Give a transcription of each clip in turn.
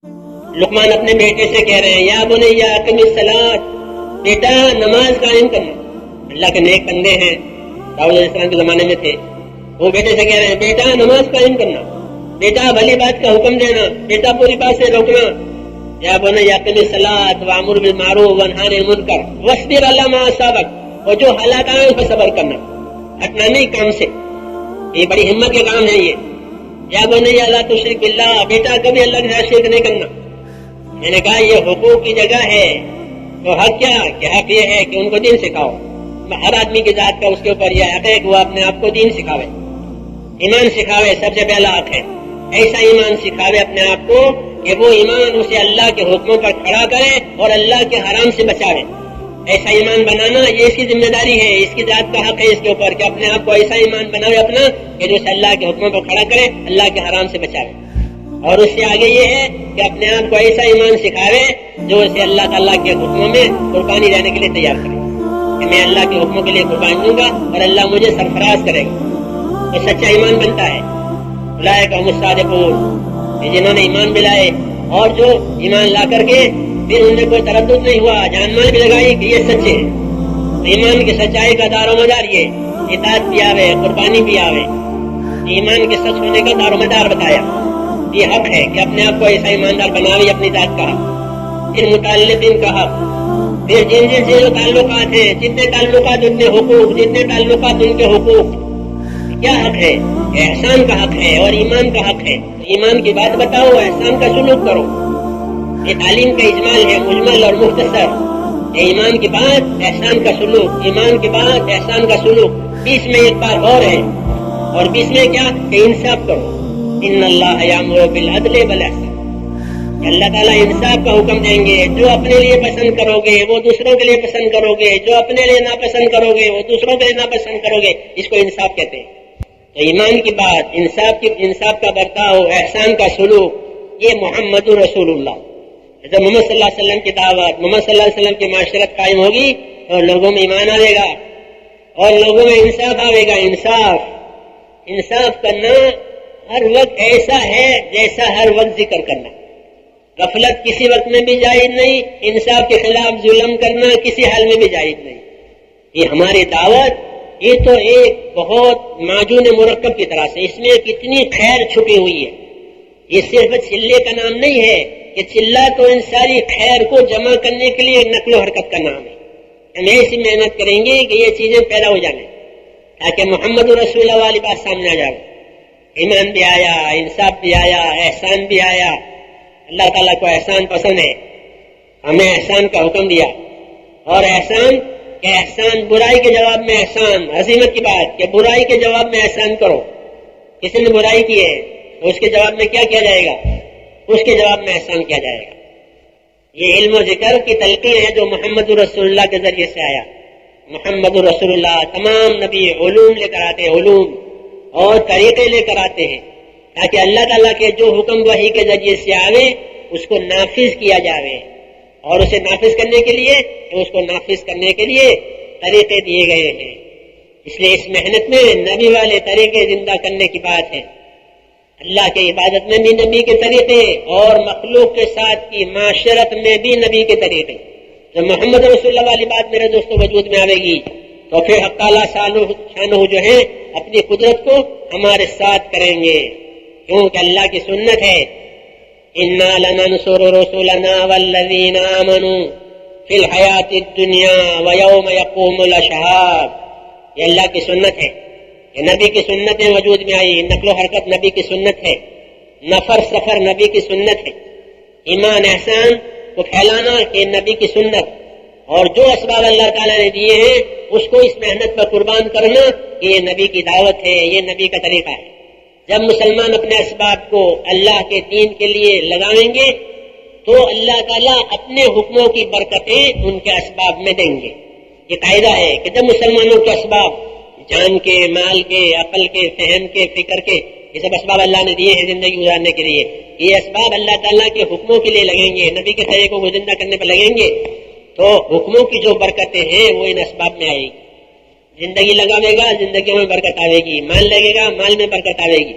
لقمان اپنے بیٹے سے کہہ رہے ہیں یا بنیا اقم الصلاۃ، بیٹا نماز قائم کرنا۔ اللہ کے نیک بندے ہیں، داؤد علیہ السلام کے زمانے میں تھے، وہ بیٹے سے کہہ رہے ہیں بیٹا نماز قائم کرنا، بیٹا بھلی بات کا حکم دینا، بیٹا بری بات سے روکنا۔ یا بنیا اقم الصلاۃ وامر بالمعروف وانہا عن المنکر واصبر علی ما اصابک، اور جو حالات آئے اس پر صبر کرنا، ہٹنا نہیں کام سے۔ یہ بڑی ہمت کے کام ہے یہ۔ یا بنیا لا تشرک باللہ، بیٹا کبھی اللہ کے ساتھ شرک نہیں کرنا۔ میں نے کہا یہ حقوق کی جگہ ہے، تو حق کیا کہ حق یہ ہے کہ ان کو دین سکھاؤ۔ ہر آدمی کی ذات کا اس کے اوپر یہ حق ہے کہ وہ اپنے آپ کو دین سکھاوے، ایمان سکھاوے، سب سے پہلا حق ہے۔ ایسا ایمان سکھاوے اپنے آپ کو کہ وہ ایمان اسے اللہ کے حکموں پر کھڑا کرے اور اللہ کے حرام سے بچاوے۔ ایسا ایمان بنانا یہ اس کی ذمہ داری ہے، اس کی ذات کا حق ہے اس کے اوپر کہ اپنے آپ کو ایسا ایمان بناوے اپنا کہ جو اسے اللہ کے حکموں پر کھڑا کرے، اللہ کے حرام سے بچاوے۔ اور اس سے آگے یہ ہے کہ اپنے آپ کو ایسا ایمان سکھاوے جو اسے اللہ تعالیٰ کے حکموں میں قربانی دینے کے لیے تیار کرے کہ میں اللہ کے حکموں کے لیے قربانی دوں گا اور اللہ مجھے سرفراز کرے گا، تو سچا ایمان بنتا ہے۔ اولئک هم الصادقون، جنہوں نے ایمان بھی لائے اور جو ایمان لا کر کے پھر ان میں کوئی تردد نہیں ہوا، جان مال بھی لگائی کہ یہ سچے ہیں۔ ایمان کی سچائی کا دار و مدار یہ اطاعت بھی آوے، قربانی بھی آوے، ایمان کے سچ ہونے کا دار و مدار بتایا۔ یہ حق ہے کہ اپنے آپ کو ایسا ایماندار بناوے، اپنی ذات کا حق، ان متعلقین کا حق، پھر جن جن سے جو تعلقات ہیں، جتنے تعلقات اتنے حقوق، جتنے تعلقات ان کے حقوق۔ کیا حق ہے؟ احسان کا حق ہے اور ایمان کا حق ہے۔ ایمان کی بات بتاؤ، احسان کا سلوک کرو۔ یہ تعلیم کا اجمال ہے، مجمل اور مختصر۔ ایمان کی بات، احسان کا سلوک، ایمان کی بات، احسان کا سلوک۔ بیچ میں ایک بات اور ہے، اور بیچ میں کیا کہ انصاف کرو۔ ان اللہ یامر بالعدل والاحسان، اللہ تعالیٰ انصاف کا حکم دیں گے۔ جو اپنے لیے پسند کرو گے وہ دوسروں کے لیے پسند کرو گے، جو اپنے لیے ناپسند کرو گے وہ دوسروں کے لیے ناپسند کرو گے، اس کو انصاف کہتے ہیں۔ تو ایمان کی بات، انصاف کا برتاؤ، احسان کا سلوک، یہ محمد رسول اللہ۔ جب محمد صلی اللہ علیہ وسلم کی دعوت، محمد صلی اللہ علیہ وسلم کی معاشرت قائم ہوگی تو لوگوں میں ایمان آئے گا اور لوگوں میں انصاف آئے گا۔ انصاف کرنا ہر وقت ایسا ہے جیسا ہر وقت ذکر کرنا۔ غفلت کسی وقت میں بھی جائز نہیں، انصاف کے خلاف ظلم کرنا کسی حال میں بھی جائز نہیں۔ یہ ہماری دعوت، یہ تو ایک بہت معجون مرکب کی طرح سے، اس میں کتنی خیر چھپی ہوئی ہے۔ یہ صرف چلے کا نام نہیں ہے کہ چلہ تو ان ساری خیر کو جمع کرنے کے لیے نقل و حرکت کا نام ہے۔ ہم ایسی محنت کریں گے کہ یہ چیزیں پیدا ہو جائیں تاکہ محمد رسول اللہ والی بات سامنے آ جائے۔ ایمان بھی آیا، انصاف بھی آیا، احسان بھی آیا۔ اللہ تعالیٰ کو احسان پسند ہے، ہمیں احسان کا حکم دیا۔ اور احسان کہ احسان، برائی کے جواب میں احسان، عظیمت کی بات کہ برائی کے جواب میں احسان کرو۔ کسی نے برائی کی ہے تو اس کے جواب میں کیا کیا جائے گا؟ اس کے جواب میں احسان کیا جائے گا۔ یہ علم و ذکر کی تلقین ہے جو محمد رسول اللہ کے ذریعے سے آیا۔ محمد رسول اللہ تمام نبی علوم لے کر آتے ہیں، علوم اور طریقے لے کر آتے ہیں تاکہ اللہ تعالیٰ کے جو حکم وحی کے ذریعے سے آوے اس کو نافذ کیا جاوے، اور اسے نافذ کرنے کے لیے اس کو نافذ کرنے کے لیے طریقے دیے گئے ہیں۔ اس لیے اس محنت میں نبی والے طریقے زندہ کرنے کی بات ہے۔ اللہ کے عبادت میں بھی نبی کے طریقے اور مخلوق کے ساتھ کی معاشرت میں بھی نبی کے طریقے۔ جب محمد رسول اللہ والی بات میرے دوستوں وجود میں آئے گی تو پھر حق تعالیٰ شانہ جو ہے اپنی قدرت کو ہمارے ساتھ کریں گے، کیونکہ اللہ کی سنت ہے اِنَّا لَنَنْصُرُ رُسُلَنَا وَالَّذِينَ آمَنُوا فِي الْحَيَاةِ الدُّنْيَا وَيَوْمَ يَقُومُ الْأَشْهَادُ۔ یہ اللہ کی سنت ہے، یہ نبی کی سنتیں وجود میں آئی، نقل و حرکت نبی کی سنت ہے، نفر سفر نبی کی سنت ہے، ایمان احسان کو پھیلانا کہ نبی کی سنت، اور جو اسباب اللہ تعالیٰ نے دیے ہیں اس کو اس محنت پر قربان کرنا کہ یہ نبی کی دعوت ہے، یہ نبی کا طریقہ ہے۔ جب مسلمان اپنے اسباب کو اللہ کے دین کے لیے لگائیں گے تو اللہ تعالیٰ اپنے حکموں کی برکتیں ان کے اسباب میں دیں گے۔ یہ قاعدہ ہے کہ جب مسلمانوں کے اسباب، جان کے، مال کے، عقل کے، فہم کے، فکر کے، یہ سب اسباب اللہ نے دیے ہیں زندگی گزارنے کے لیے، یہ اسباب اللہ تعالیٰ کے حکموں کے لیے لگیں گے، نبی کے طریقوں کو زندہ کرنے پر لگیں گے، تو حکموں کی جو برکتیں ہیں وہ ان اسباب میں آئے گی۔ زندگی لگاوے گا، زندگیوں میں برکت آئے گی، مال لگے گا، مال میں برکت آئے گی۔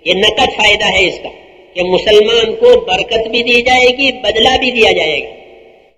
یہ نقد فائدہ ہے اس کا، کہ مسلمان کو برکت بھی دی جائے گی، بدلہ بھی دیا جائے گا۔